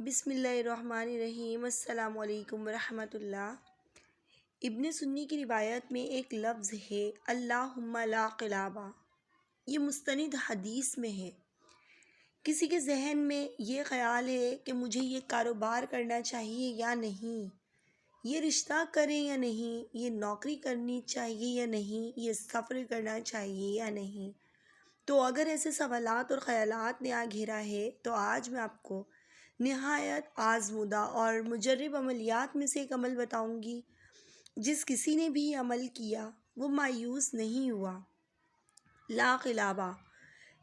بسم اللہ الرحمن الرحیم۔ السلام علیکم ورحمۃ اللہ۔ ابن سنی کی روایت میں ایک لفظ ہے اللہم لا قلابہ، یہ مستند حدیث میں ہے۔ کسی کے ذہن میں یہ خیال ہے کہ مجھے یہ کاروبار کرنا چاہیے یا نہیں، یہ رشتہ کریں یا نہیں، یہ نوکری کرنی چاہیے یا نہیں، یہ سفر کرنا چاہیے یا نہیں، تو اگر ایسے سوالات اور خیالات نے آ گھیرا ہے تو آج میں آپ کو نہایت آزمودہ اور مجرب عملیات میں سے ایک عمل بتاؤں گی جس کسی نے بھی عمل کیا وہ مایوس نہیں ہوا۔ لا خلابہ۔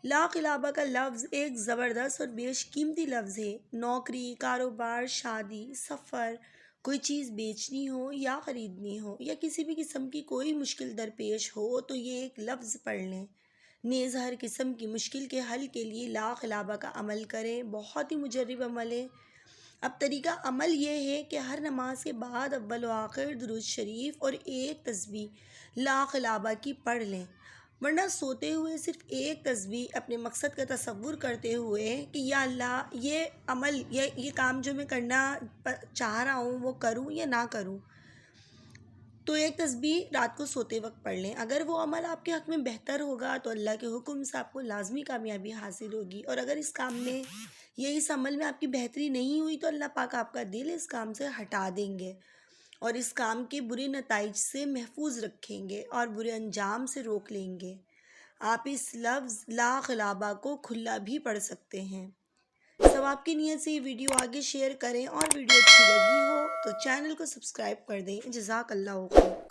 لا خلابہ کا لفظ ایک زبردست اور بیش قیمتی لفظ ہے۔ نوکری، کاروبار، شادی، سفر، کوئی چیز بیچنی ہو یا خریدنی ہو یا کسی بھی قسم کی کوئی مشکل درپیش ہو تو یہ ایک لفظ پڑھ لیں۔ نیز ہر قسم کی مشکل کے حل کے لیے لا خلابہ کا عمل کریں، بہت ہی مجرب عمل ہے۔ اب طریقہ عمل یہ ہے کہ ہر نماز کے بعد اول و آخر درود شریف اور ایک تسبیح لا خلابہ کی پڑھ لیں، ورنہ سوتے ہوئے صرف ایک تسبیح اپنے مقصد کا تصور کرتے ہوئے کہ یا اللہ یہ عمل یہ کام جو میں کرنا چاہ رہا ہوں وہ کروں یا نہ کروں، تو ایک تسبیح رات کو سوتے وقت پڑھ لیں۔ اگر وہ عمل آپ کے حق میں بہتر ہوگا تو اللہ کے حکم سے آپ کو لازمی کامیابی حاصل ہوگی، اور اگر اس کام میں یا اس عمل میں آپ کی بہتری نہیں ہوئی تو اللہ پاک آپ کا دل اس کام سے ہٹا دیں گے اور اس کام کے برے نتائج سے محفوظ رکھیں گے اور برے انجام سے روک لیں گے۔ آپ اس لفظ لا خلابہ کو کھلا بھی پڑھ سکتے ہیں۔ ثواب کی نیت سے یہ ویڈیو آگے شیئر کریں، اور ویڈیو اچھی لگی ہو تو چینل کو سبسکرائب کر دیں۔ جزاک اللہ خیر۔